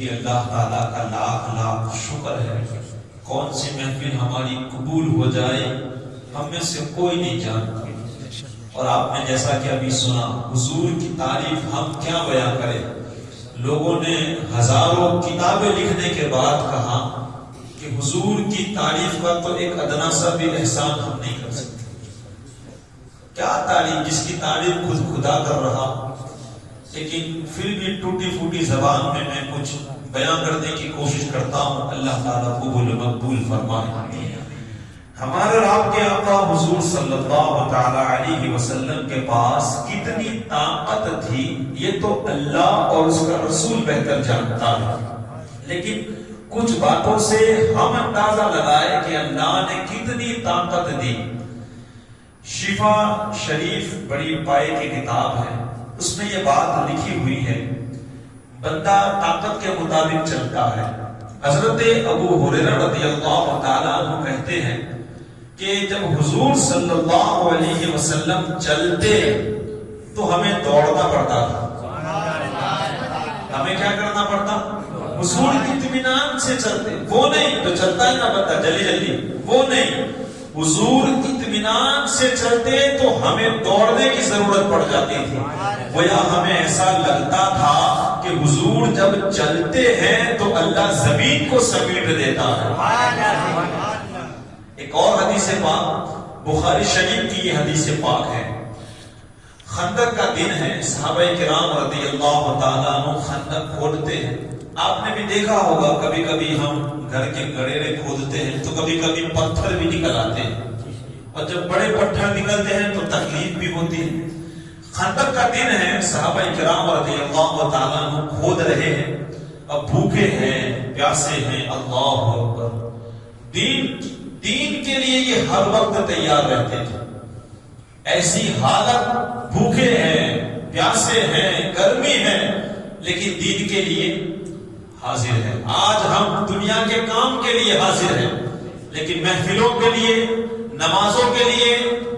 جی اللہ تعالیٰ کا لاکھ لاکھ شکر ہے، کون سی محفل ہماری قبول ہو جائے ہم میں سے کوئی نہیں جانتا۔ اور آپ نے جیسا کہ ابھی سنا، حضور کی تعریف ہم کیا بیان کریں۔ لوگوں نے ہزاروں کتابیں لکھنے کے بعد کہا کہ حضور کی تعریف کا تو ایک ادنا سا بھی احسان ہم نہیں کر سکتے۔ کیا تعریف، جس کی تعریف خود خدا کر رہا، لیکن پھر بھی ٹوٹی پھوٹی زبان میں کچھ بیان کرنے کی کوشش کرتا ہوں۔ اللہ تعالیٰ قبول و مقبول فرمائے۔ ہمارے آپ کے آقا حضور صلی اللہ تعالی علیہ وسلم کے پاس کتنی طاقت تھی یہ تو اللہ اور اس کا رسول بہتر جانتا ہے، لیکن کچھ باتوں سے ہم اندازہ لگائے کہ اللہ نے کتنی طاقت دی۔ شفا شریف بڑی پائے کی کتاب ہے، اس میں یہ بات لکھی ہوئی ہے، بندہ طاقت کے مطابق چلتا ہے۔ حضرت ابو ہریرہ رضی اللہ تعالیٰ عنہ کہتے ہیں کہ جب حضور صلی اللہ علیہ وسلم چلتے تو ہمیں دوڑنا پڑتا تھا۔ ہمیں کیا کرنا پڑتا؟ حضور اطمینان سے چلتے، وہ نہیں تو چلتا ہے نا بندہ جلدی جلدی، وہ نہیں، حضور اطمینان سے چلتے تو ہمیں دوڑنے کی ضرورت پڑ جاتی تھی۔ گویا ہمیں ایسا لگتا تھا کہ حضور جب چلتے ہیں تو اللہ زمین کو سمیٹ دیتا ہے۔ ایک اور حدیث پاک بخاری شریف کی یہ حدیث پاک ہے، خندق کا دن ہے، صحابہ کرام رضی اللہ تعالیٰ عنہ خندق کھودتے ہیں۔ آپ نے بھی دیکھا ہوگا کبھی کبھی ہم گھر کے گڑیرے کھودتے ہیں تو کبھی کبھی پتھر بھی نکل آتے ہیں، اور جب بڑے پتھر نکلتے ہیں تو تکلیف بھی ہوتی ہے۔ خندق کا دن ہے، صحابہ کرام رضی اللہ تعالیٰ عنہ کھود رہے ہیں، اب بھوکے ہیں، پیاسے ہیں، اللہ اکبر، دین کے لیے یہ ہر وقت تیار رہتے تھے۔ ایسی حالت، بھوکے ہیں، پیاسے ہیں، گرمی ہے، لیکن دین کے لیے حاضر ہے۔ آج ہم دنیا کے کام کے لیے حاضر ہیں، لیکن محفلوں کے لیے، نمازوں کے لیے،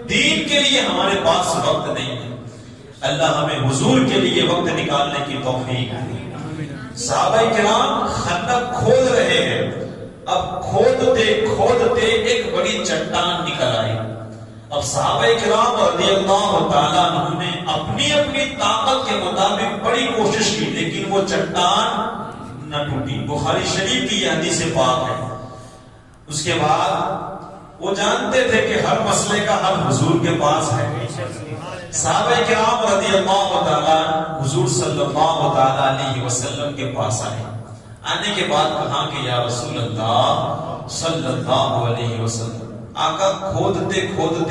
دین کے لیے ہمارے پاس وقت نہیں ہے۔ اللہ ہمیں حضور کے لیے وقت نکالنے کی توفیق دے۔ صحابہ کرام خندق کھود رہے ہیں، اب کھودتے ایک بڑی چٹان نکل آئی۔ اب صحابہ کرام رضی اللہ تعالیٰ عنہ نے اپنی طاقت کے مطابق بڑی کوشش کی، لیکن وہ چٹان نہ ٹوٹی۔ بخاری شریف کی یہ حدیث پاک ہے۔ اس کے بعد وہ جانتے تھے کہ ہر مسئلے کا حل حضور کے پاس ہے۔ صحابہ کرام رضی اللہ تعالیٰ حضور صلی اللہ تعالیٰ علیہ وسلم کے پاس آئے۔ آنے کے بعد کہا کہ یا رسول اللہ صلی اللہ علیہ وسلم، آقا کھودتے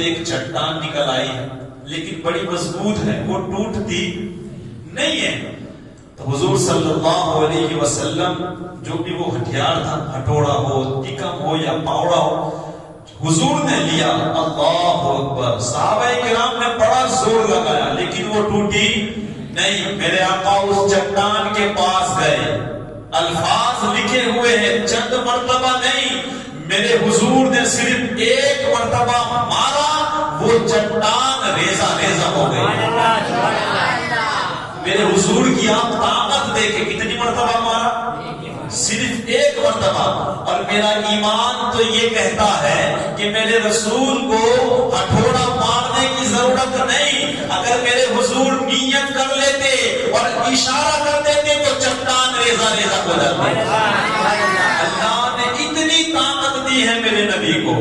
ایک چٹان نکل آئی ہے، لیکن بڑی مضبوط ہے، وہ ٹوٹتی نہیں ہے۔ تو حضور صلی اللہ علیہ وسلم، جو بھی وہ ہتھیار تھا، ہتھوڑا ہو، ٹکم ہو یا پاوڑا ہو، حضور نے لیا۔ اللہ اکبر، صحابہ کرام نے بڑا زور لگایا، لیکن وہ ٹوٹی نہیں۔ میرے آقا اس چٹان کے پاس گئے، الفاظ لکھے ہوئے ہیں، چند مرتبہ نہیں، میرے حضور نے صرف ایک مرتبہ مارا، وہ چٹان ریزہ ریزہ ہو گئی۔ میرے حضور کی آپ طاقت دیکھیں، کتنی مرتبہ مارا؟ صرف ایک مرتبہ۔ اور میرا ایمان تو یہ کہتا ہے کہ میرے رسول کو ہتھوڑا مارنے کی ضرورت نہیں، اگر میرے حضور نیت کر لیتے اور اشارہ کر دیتے تو چٹان ریزہ ریزہ ہو جاتا۔ اللہ نے اتنی طاقت دی ہے میرے نبی کو،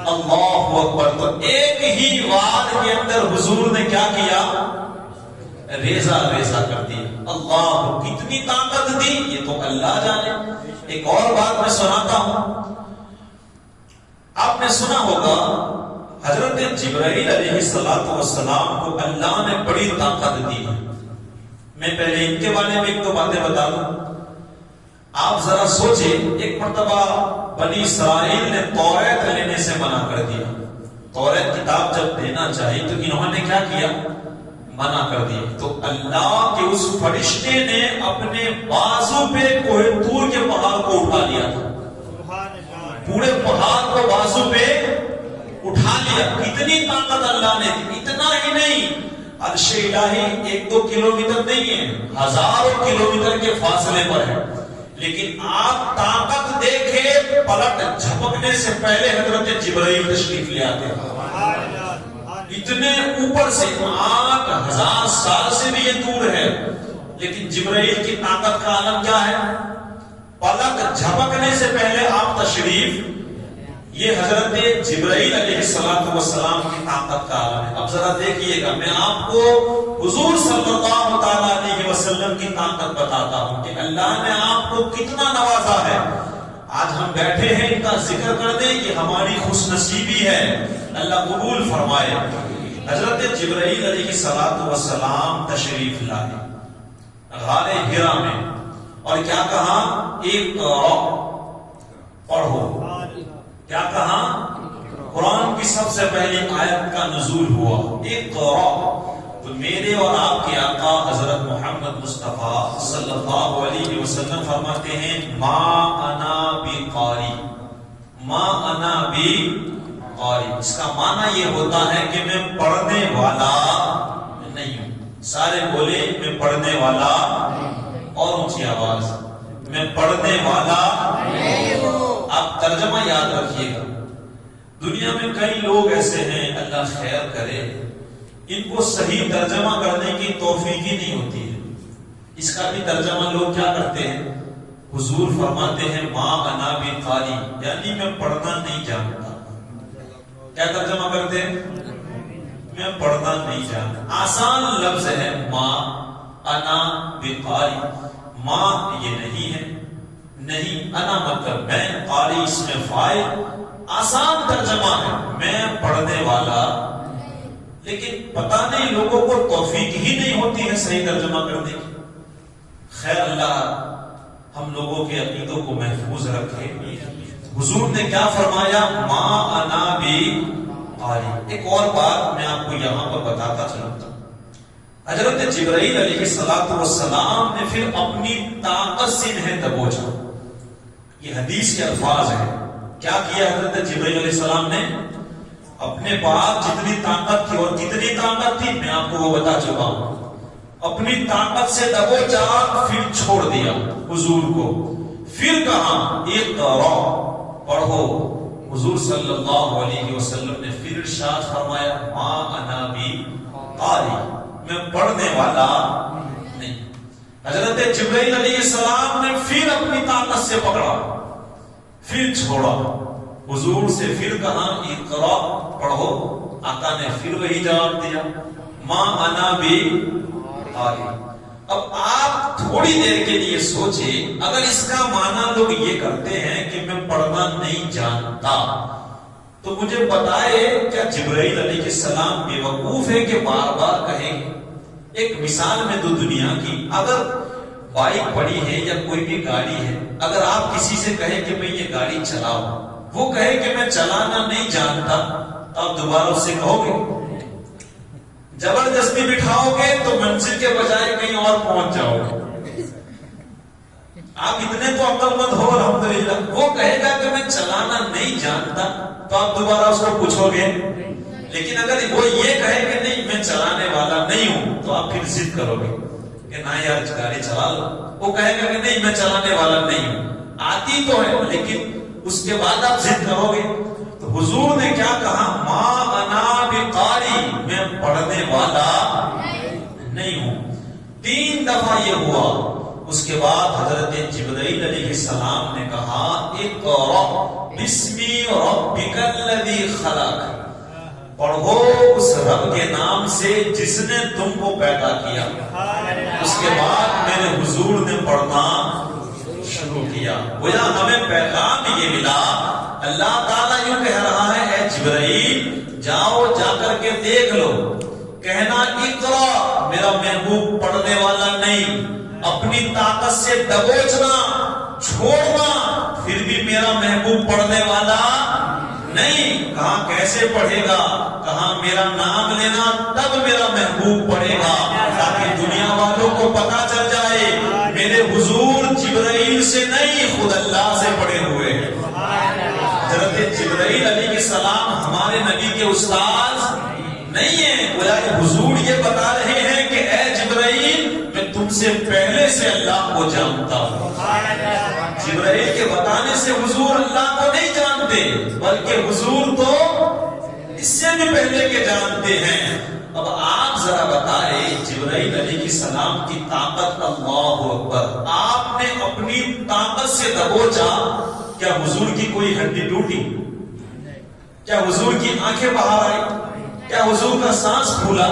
اللہ اکبر۔ تو ایک ہی وار کے اندر حضور نے کیا کیا؟ ریزہ ریزہ کر دی۔ اللہ کتنی طاقت دی یہ تو اللہ جانے۔ ایک اور بات میں سناتا ہوں، آپ نے سنا ہوگا حضرت جبرائیل علیہ السلام کو اللہ نے بڑی طاقت دی ہے۔ میں پہلے ان کے بارے میں ایک دو باتیں بتا دوں۔ آپ ذرا سوچیں، ایک مرتبہ بنی اسرائیل نے توریت لینے سے منع کر دیا۔ توریت کتاب جب دینا چاہیے تو انہوں نے کیا کیا؟ منع کر دیا۔ تو اللہ کے اس فرشتے نے اپنے بازو پہ کوہ طور کے پہاڑ کو اٹھا لیا تھا، پورے پہاڑ کو بازو پہ اٹھا لیا۔ کتنی طاقت اللہ نے دی۔ اتنا ہی نہیں، عرش الہی 1-2 کلومیٹر نہیں ہے، ہزاروں کلومیٹر کے فاصلے پر ہے۔ لیکن آپ طاقت دیکھے پلٹ جھپکنے سے پہلے حضرت جبرائیل تشریف لے آتے ہیں. اتنے اوپر سے 8000 سال سے بھی یہ دور ہے، لیکن جبرائیل کی طاقت کا عالم کیا ہے؟ پلک جھپکنے سے پہلے آپ تشریف. یہ حضرت جبرائیل علیہ السلام کی طاقت کا عالم ہے. اب ذرا دیکھیے گا، میں آپ کو حضور صلی اللہ تعالی علیہ وسلم کی طاقت بتاتا ہوں کہ اللہ نے آپ کو کتنا نوازا ہے. آج ہم بیٹھے ہیں، ان کا ذکر کر دیں، یہ ہماری خوش نصیبی ہے، اللہ قبول فرمائے. حضرت جبرائیل علیہ السلام تشریف لائے غار حرا میں، اور کیا کہا؟ ایک پڑھو. کیا کہا؟ قرآن کی سب سے پہلی آیت کا نزول ہوا ایک تو میرے اور آپ کے آقا حضرت محمد مصطفیٰ صلی اللہ علیہ وسلم فرماتے ہیں ما انا بقاری، ما انا بقاری. اس کا معنی یہ ہوتا ہے کہ میں پڑھنے والا نہیں ہوں. سارے بولے میں پڑھنے والا، اور اونچی آواز، میں پڑھنے والا نہیں ہوں. آپ ترجمہ یاد رکھیے گا. دنیا میں کئی لوگ ایسے ہیں، اللہ خیر کرے، ان کو صحیح ترجمہ کرنے کی توفیق ہی نہیں ہوتی ہے. اس کا بھی ترجمہ لوگ کیا کرتے ہیں؟ حضور فرماتے ہیں ما انا بقاری، یعنی میں پڑھنا نہیں جانتا. کیا ترجمہ کرتے ہیں؟ میں پڑھنا نہیں جانتا. آسان لفظ ہے ما انا بقاری. ما یہ نہیں ہے، نہیں، انا مطلب میں، قاری اس میں فاعل. آسان ترجمہ ہے میں پڑھنے والا. لیکن پتہ نہیں لوگوں کو توفیق ہی نہیں ہوتی ہے صحیح ترجمہ کرنے کی. خیر اللہ ہم لوگوں کے عقیدوں کو محفوظ رکھے. حضور نے کیا فرمایا؟ ما انا بقاری. ایک اور بات میں آپ کو یہاں پر بتاتا چلتا. حضرت جبرائیل علیہ السلام نے پھر اپنی طاقت سے انہیں دبوچا. یہ حدیث کے الفاظ ہیں. کیا کیا حضرت جبرائیل علیہ السلام نے؟ اپنے پاس جتنی طاقت تھی، اور کتنی طاقت تھی میں آپ کو وہ بتا چکا ہوں. اپنی طاقت سے دبوچا، پھر چھوڑ دیا حضور کو. پھر کہا اقرا، پڑھو. حضور صلی اللہ علیہ وسلم نے پھر ارشاد فرمایا ما انا بقاری، میں پڑھنے والا نہیں. حضرت جبرائیل علیہ السلام نے پھر اپنی طاقت سے پکڑا، پھر چھوڑا. حضور سے پھر کہا اقرا، پڑھو. آقا نے پھر وہی جواب دیا ما انا بقاری. اب آپ تھوڑی دیر کے لیے سوچیں، اگر اس کا معنی لوگ یہ کرتے ہیں کہ میں پڑھنا نہیں جانتا، تو مجھے بتائے کیا جبرائیل علیہ السلام بے وقوف ہے کہ بار بار کہیں؟ ایک مثال میں دو دنیا کی، اگر بائک پڑی ہے یا کوئی بھی گاڑی ہے، اگر آپ کسی سے کہیں کہ میں یہ گاڑی چلاؤں، وہ کہے کہ میں چلانا نہیں جانتا، تو آپ دوبارہ اس سے کہو گے؟ زبردستی بٹھاؤ گے تو منزل کے بجائے کہیں اور پہنچ جاؤ گے. آپ اتنے تو عقل مند ہو الحمدللہ. وہ کہے گا کہ میں چلانا نہیں جانتا، تو آپ دوبارہ اس کو پوچھو گے. لیکن اگر وہ یہ کہے کہ نہیں میں چلانے والا نہیں ہوں، تو آپ پھر ضد کرو گے کہ نہ یار گاڑی چلا لو. وہ کہے گا کہ نہیں میں چلانے والا نہیں ہوں. آتی تو ہے لیکن اس کے بعد آپ ضد کرو گے. تو حضور نے کیا کہا؟ ما انا بقاری، میں پڑھنے والا نہیں ہوں. 3 دفعہ یہ ہوا. اس کے بعد حضرت جبرائیل علیہ السلام نے کہا اقرأ بسم ربک الذی خلق، پڑھو اس رب کے نام سے جس نے تم کو پیدا کیا. اس کے بعد میرے حضور نے پڑھنا شروع کیا. گویا ہمیں پیغام یہ ملا، اللہ تعالیٰ یوں کہہ رہا ہے اے جبرائیل جاؤ، جا کر کے دیکھ لو. کہنا اقرا، میرا محبوب پڑھنے والا نہیں. اپنی طاقت سے دبوچنا، چھوڑنا، پھر بھی میرا محبوب پڑھنے والا نہیں. کہاں کیسے پڑھے گا؟ کہاں میرا نام لینا تب میرا محبوب پڑھے گا، تاکہ دنیا والوں کو پتا چل جائے میرے حضور جبرائیل سے نہیں خود اللہ سے پڑھے ہوئے ہیں. حضرت جبرائیل علیہ السلام ہمارے نبی کے استاد نہیں ہیں. حضور یہ بتا رہے ہیں کہ اے جبرائیل میں تم سے پہلے سے اللہ کو جانتا ہوں۔ جبرائیل کے بتانے سے حضور اللہ کو نہیں جانتے، بلکہ حضور تو اس سے بھی پہلے کے جانتے ہیں۔ اب آپ ذرا بتائیں جبرائیل علیہ السلام کی طاقت، اللہ اکبر، آپ نے اپنی طاقت سے دبوچا، کیا حضور کی کوئی ہڈی ٹوٹی؟ کیا حضور کی آنکھیں باہر آئی؟ کیا حضور کا سانس پھولا؟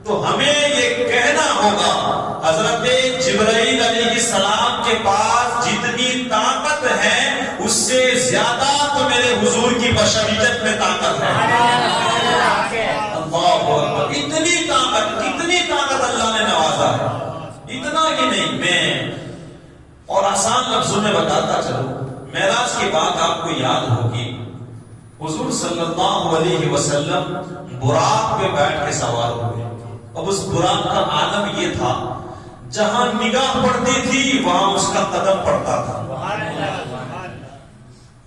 تو ہمیں یہ کہنا ہوگا حضرت جبرائیل علیہ السلام کے پاس جتنی طاقت ہے اس سے زیادہ تو میرے حضور کی بشریت میں طاقت ہے۔ اللہ اکبر، اتنی طاقت اللہ نے نوازا ہے، اتنا ہی نہیں۔ میں اور آسان لفظوں میں بتاتا چلوں، معراج کی بات آپ کو یاد ہوگی، حضور صلی اللہ علیہ وسلم براق پہ بیٹھ کے سوار ہوئے۔ اب اس براق کا عالم یہ تھا، جہاں نگاہ پڑتی تھی وہاں اس کا قدم پڑتا تھا۔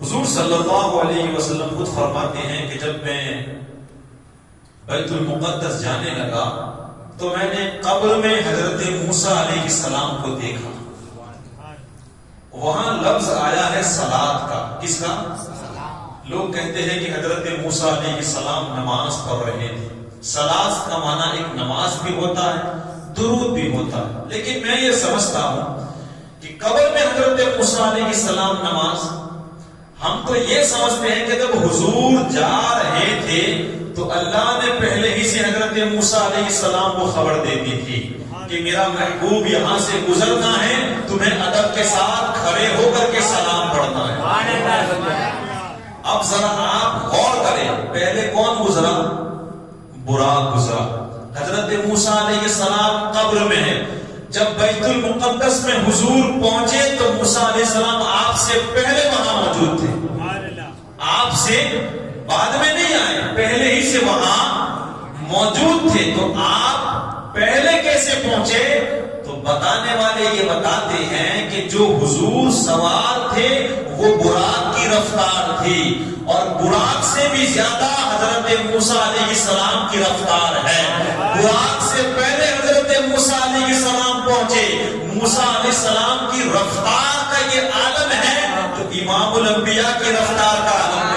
حضور صلی اللہ علیہ وسلم خود فرماتے ہیں کہ جب میں بیت المقدس جانے لگا تو میں نے قبر میں حضرت موسیٰ علیہ السلام کو دیکھا، وہاں لفظ آیا ہے صلاۃ کا۔ کس کا؟ لوگ کہتے ہیں کہ حضرت موسیٰ علیہ السلام نماز پڑھ رہے تھے۔ صلاۃ کا معنی ایک نماز بھی ہوتا ہے، درود بھی ہوتا ہے، لیکن میں یہ سمجھتا ہوں کہ قبر میں حضرت موسیٰ علیہ السلام نماز، ہم تو یہ سمجھتے ہیں کہ جب حضور جا رہے تھے تو اللہ نے پہلے ہی سے حضرت موسیٰ علیہ السلام کو خبر دے دی تھی کہ میرا محبوب یہاں سے گزرنا ہے، تمہیں ادب کے ساتھ کھڑے ہو کر کے سلام پڑھنا ہے۔ اب ذرا آپ غور کریں، پہلے کون گزرا؟ براق گزرا۔ حضرت موسیٰ علیہ السلام قبر میں ہے، جب بیت المقدس میں حضور پہنچے تو موسیٰ علیہ السلام آپ سے پہلے وہاں موجود تھے، آپ سے بعد میں نہیں آئے، پہلے ہی سے وہاں موجود تھے۔ تو آپ پہلے کیسے پہنچے؟ تو بتانے والے یہ بتاتے ہیں کہ جو حضور سوار تھے وہ براق کی رفتار تھی، اور براق سے بھی زیادہ حضرت موسیٰ علیہ السلام کی رفتار ہے۔ براق سے پہلے حضرت موسیٰ علیہ السلام پہنچے، موسیٰ علیہ السلام کی رفتار کا یہ عالم ہے تو امام الانبیاء کی رفتار کا عالم ہے۔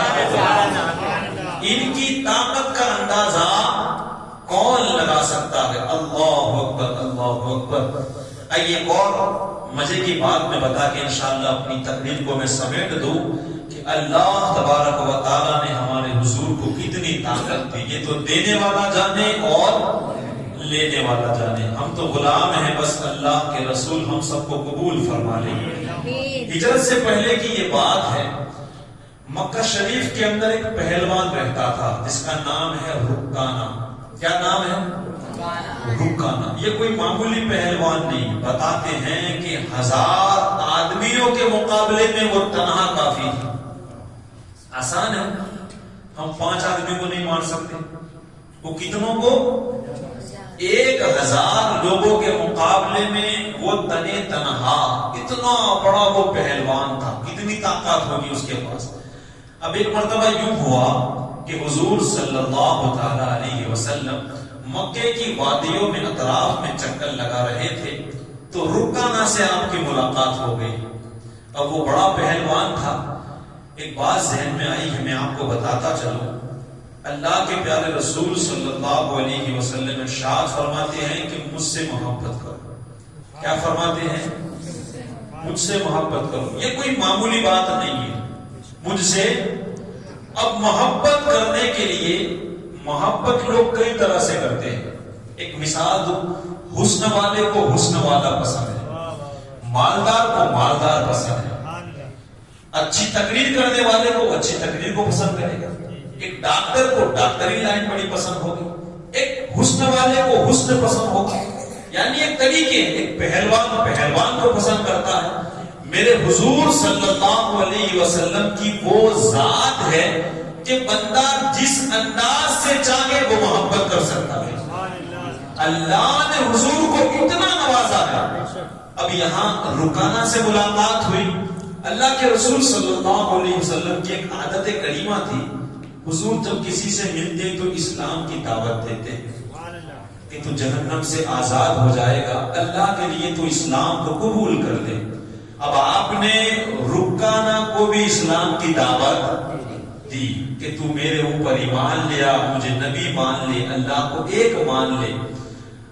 ان کی طاقت کا اندازہ کون لگا سکتا ہے؟ اللہ اکبر، اللہ اکبر۔ آئیے اور مزے کی بات میں بتا کے انشاءاللہ اپنی تقریر کو میں سمیٹ دوں کہ اللہ تبارک و تعالیٰ نے ہمارے حضور کو کتنی طاقت دی، یہ تو دینے والا جانے اور لینے والا جانے۔ ہم تو غلام ہیں، بس اللہ کے رسول ہم سب کو قبول فرما لیں۔ ہجرت سے پہلے کی یہ بات ہے، مکہ شریف کے اندر ایک پہلوان رہتا تھا جس کا نام ہے رکانہ۔ کیا نام ہے؟ رکانہ۔ یہ کوئی معمولی پہلوان نہیں، بتاتے ہیں کہ 1000 آدمیوں کے مقابلے میں وہ تنہا کافی تھا۔ آسان ہے، ہم 5 آدمی کو نہیں مار سکتے، وہ کتنوں کو؟ 1000 لوگوں کے مقابلے میں وہ تنے تنہا، اتنا بڑا وہ پہلوان تھا، کتنی طاقت ہوگی اس کے پاس۔ اب ایک مرتبہ یوں ہوا کہ حضور صلی اللہ تعالی علیہ وسلم مکے کی وادیوں میں اطراف میں چکر لگا رہے تھے تو رکانہ سے آپ کی ملاقات ہو گئی۔ اب وہ بڑا پہلوان تھا، ایک بات ذہن میں آئی ہے، میں آپ کو بتاتا چلوں۔ اللہ کے پیارے رسول صلی اللہ علیہ وسلم ارشاد فرماتے ہیں کہ مجھ سے محبت کرو۔ کیا فرماتے ہیں؟ مجھ سے محبت کرو۔ یہ کوئی معمولی بات نہیں ہے، مجھ سے۔ اب محبت کرنے کے لیے محبت لوگ کئی طرح سے کرتے ہیں۔ ایک مثال دو، حسن والے کو حسن والا پسند ہے، مالدار کو مالدار پسند ہے، اچھی تقریر کرنے والے کو اچھی تقریر کو پسند کرے گا، ایک ڈاکٹر کو ڈاکٹری لائن بڑی پسند ہوگی، ایک حسن والے کو حسن پسند ہوگا۔ یعنی ایک طریقے، ایک پہلوان کو پسند کرتا ہے۔ میرے حضور صلی اللہ علیہ وسلم کی وہ ذات ہے کہ بندہ جس انداز سے چاہے وہ محبت کر سکتا ہے۔ اللہ نے حضور کو اتنا نوازا ہے۔ اب یہاں رکانہ سے ملاقات ہوئی، اللہ کے رسول صلی اللہ علیہ وسلم کی ایک عادت کریمہ تھی، حضور جب کسی سے ملتے تو اسلام کی دعوت دیتے، کہ تو جہنم سے آزاد ہو جائے گا، اللہ کے لیے تو اسلام کو قبول کر لے۔ اب آپ نے رکانہ کو بھی اسلام کی دعوت دی کہ تو میرے اوپر ایمان لیا، مجھے نبی مان لے، اللہ کو ایک مان لے۔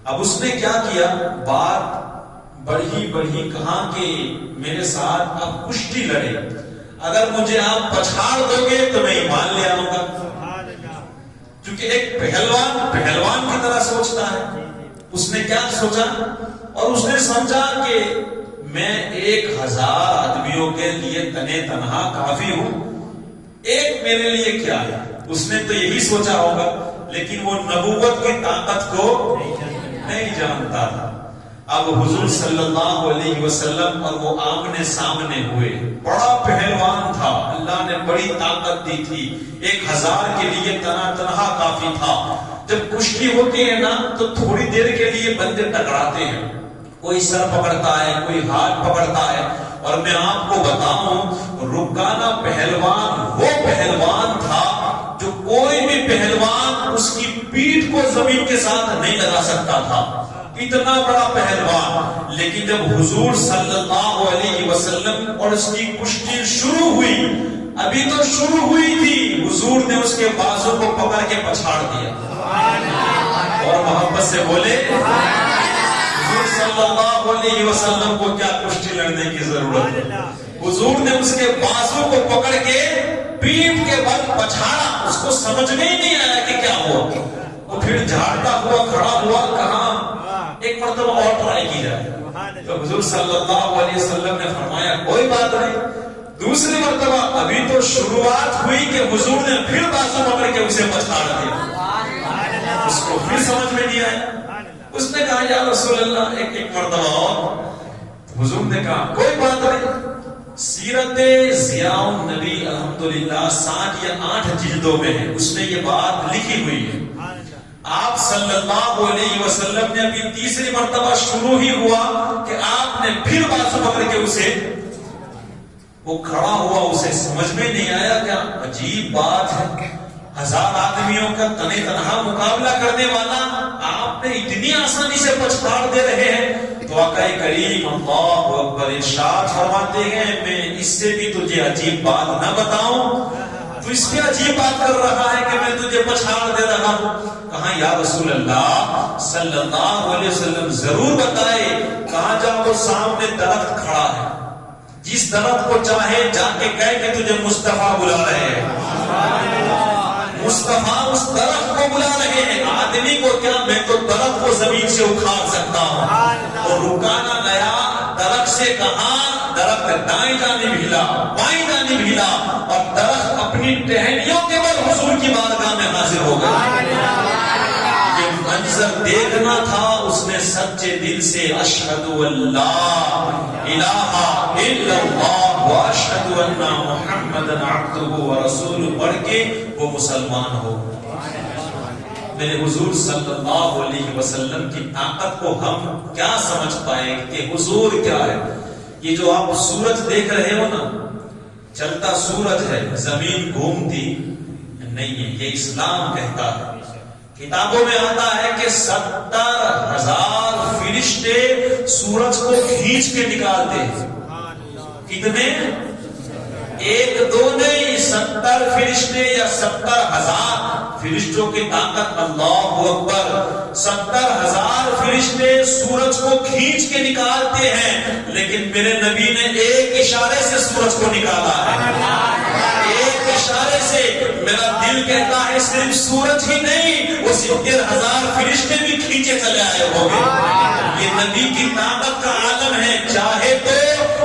اب اس نے کیا کیا، بات بڑھی کہاں کہ میرے ساتھ آپ کشتی لڑے، اگر مجھے آپ پچھاڑ دو گے تو میں ایمان لے آؤں گا۔ کیونکہ ایک پہلوان کی طرح سوچتا ہے۔ اس نے کیا سوچا، اور اس نے سمجھا کہ میں 1000 آدمیوں کے لیے تنے تنہا کافی ہوں، ایک میرے لیے کیا ہے۔ اس نے تو یہی سوچا ہوگا، لیکن وہ نبوت کی طاقت کو نہیں جانتا تھا۔ اب حضور صلی اللہ علیہ وسلم اور وہ آمنے سامنے ہوئے، بڑا پہلوان تھا، اللہ نے بڑی طاقت دی تھی، 1000 کے لیے تنہا کافی تھا۔ جب کشتی ہوتی ہے نا تو تھوڑی دیر کے لیے بندے ٹکراتے ہیں، کوئی سر پکڑتا ہے، کوئی ہاتھ پکڑتا ہے۔ اور میں آپ کو بتاؤں، رکانہ پہلوان وہ پہلوان تھا جو کوئی بھی پہلوان اس کی پیٹھ کو زمین کے ساتھ نہیں لگا سکتا تھا، اتنا بڑا پہلوان۔ لیکن جب حضور صلی اللہ علیہ وسلم اور اس کی کشتی شروع ہوئی، ابھی تو شروع ہوئی تھی، حضور نے اس کے بازو کو پکڑ کے پچھاڑ دیا۔ اور محبت سے بولے، حضور صلی اللہ علیہ وسلم کو کیا کشتی لڑنے کی ضرورت ہے؟ حضور نے اس کے بازو کو پکڑ کے پیٹھ کے بل پچھاڑا، اس کو سمجھ میں ہی نہیں آیا کہ کیا ہوا۔ وہ پھر جھاڑتا ہوا کھڑا ہوا، کہاں ایک مرتبہ اور ٹرائی کی جائے۔ تو حضور صلی اللہ علیہ وسلم نے فرمایا کوئی بات نہیں۔ دوسری مرتبہ ابھی تو شروعات ہوئی کہ حضور نے پھر بازو پکڑ کے اسے پچھاڑ دیا، اس کو پھر سمجھ میں نہیں آیا۔ اس نے کہا یا رسول اللہ ایک مرتبہ اور۔ حضور نے کہا کوئی بات نہیں۔ سیرت ضیاء النبی الحمدللہ 7 یا 8 جلدوں میں ہے، اس میں یہ بات لکھی ہوئی ہے۔ آپ صلی اللہ علیہ وسلم نے ابھی تیسری مرتبہ شروع ہی ہوا کہ آپ نے پھر بازو پکڑ کے اسے، وہ کھڑا ہوا، اسے سمجھ میں نہیں آیا، کیا عجیب بات ہے، 1000 آدمیوں کا تنے تنہا مقابلہ کرنے والا آپ نے اتنی آسانی سے پچھاڑ دے رہے ہیں۔ تو آقا کریم اللہ اکبر ارشاد فرماتے ہیں میں اس سے بھی تجھے عجیب بات نہ بتاؤں، تو اس پہ عجیب بات کر رہا ہے کہ میں تجھے پچھاڑ دے رہا ہوں۔ کہاں یا رسول اللہ صلی اللہ علیہ وسلم ضرور بتائے۔ کہاں جا وہ سامنے درخت کھڑا ہے، جس درخت کو چاہے جا کے کہے کہ تجھے مصطفیٰ بلا رہے ہیں، مصطفیٰ اس درخت کو بلا رہے ہیں۔ آدمی کو کیا، میں تو درخت کو زمین سے اکھاڑ سکتا ہوں۔ اور رکانہ گیا درخت سے، کہاں درخت دائیں جانب ہلا، بائیں جانب ہلا، اور درخت اپنی ٹہنیوں کے بل حضور کی بارگاہ میں حاضر ہو گیا۔ یہ منظر دیکھنا تھا، اس نے سچے دل سے اشہد اللہ الہ الا اللہ واشہد ان محمدن عبدہ ورسولہ پڑھ کے وہ مسلمان ہو۔ میرے حضور صلی اللہ علیہ وسلم کی طاقت کو ہم کیا سمجھ پائے کہ حضور کیا ہے۔ یہ جو آپ سورج دیکھ رہے ہو نا، چلتا سورج ہے، زمین گھومتی نہیں ہے، یہ اسلام کہتا ہے۔ کتابوں میں آتا ہے کہ 70,000 فرشتے سورج کو کھینچ کے نکالتے ہیں۔ کتنے؟ ایک دو نہیں، 70 فرشتے یا 70,000 فرشتوں کی طاقت، اللہ اکبر۔ 70,000 فرشتے سورج کو کھینچ کے نکالتے ہیں، لیکن میرے نبی نے ایک اشارے سے سورج کو نکالا ہے، ایک اشارے سے۔ میرا دل کہتا ہے صرف سورج ہی نہیں، وہ 70,000 فرشتے بھی کھینچے چلے آئے ہوں گے۔ یہ نبی کی طاقت کا عالم ہے، چاہے تو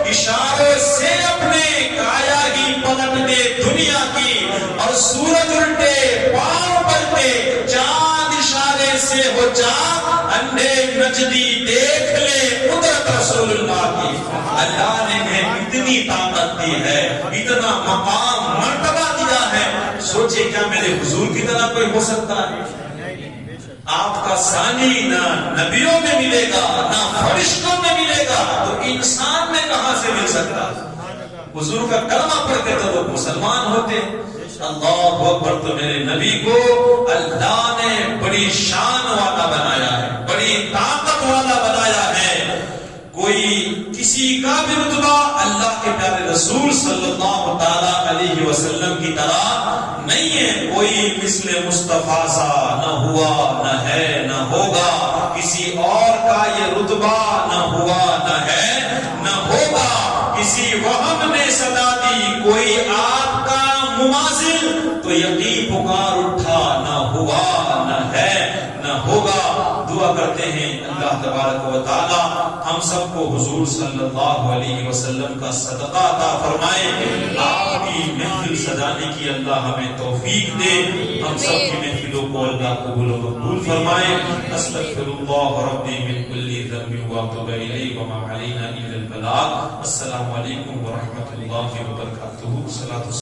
اشارے سے اپنے کایا ہی پلٹ دے دنیا کی، اور سورج الٹے پاؤں پلٹے، چاند اشارے سے ہو چاند، اندھے نجدی دیکھ لے قدرت رسول اللہ کی۔ اللہ نے انہیں اتنی طاقت دی ہے، اتنا مقام مرتبہ دیا ہے، سوچے کیا میرے حضور کی طرح کوئی ہو سکتا ہے؟ آپ کا ثانی نہ نبیوں میں ملے گا، نہ فرشتوں میں ملے گا، تو انسان میں کہاں سے مل سکتا؟ حضور کا کلمہ پڑھتے تو وہ مسلمان ہوتے. اللہ اکبر. تو میرے نبی کو اللہ نے بڑی شان والا بنایا ہے, بڑی طاقت والا بنایا ہے. کوئی کسی کا بھی رتبہ اللہ کے پیارے رسول صلی اللہ تعالی علیہ وسلم کی طرح نہیں ہے. کوئی مثل مصطفیٰ سا نہ ہوا, نہ ہے, نہ ہوگا. کسی اور کا یہ رتبہ نہ ہوا, نہ ہے, نہ ہوگا. کسی وہم نے صدا دی کوئی آپ کا مماثل, تو یقین پکار اٹھا, نہ ہوا, نہ ہے, نہ ہوگا. دعا کرتے ہیں اللہ تبارک و تعالی ہم سب کو حضور صلی اللہ علیہ وسلم کا صدقہ عطا فرمائے. آپ کی محفل سجانے کی اللہ ہمیں توفیق دے. ہم سب کی محفلوں کو اللہ قبول و مقبول فرمائے. استغفر اللہ ربی من کل ذنب واتوب الیہ وما علینا الا البلاغ. السلام علیکم ورحمۃ اللہ وبرکاتہ.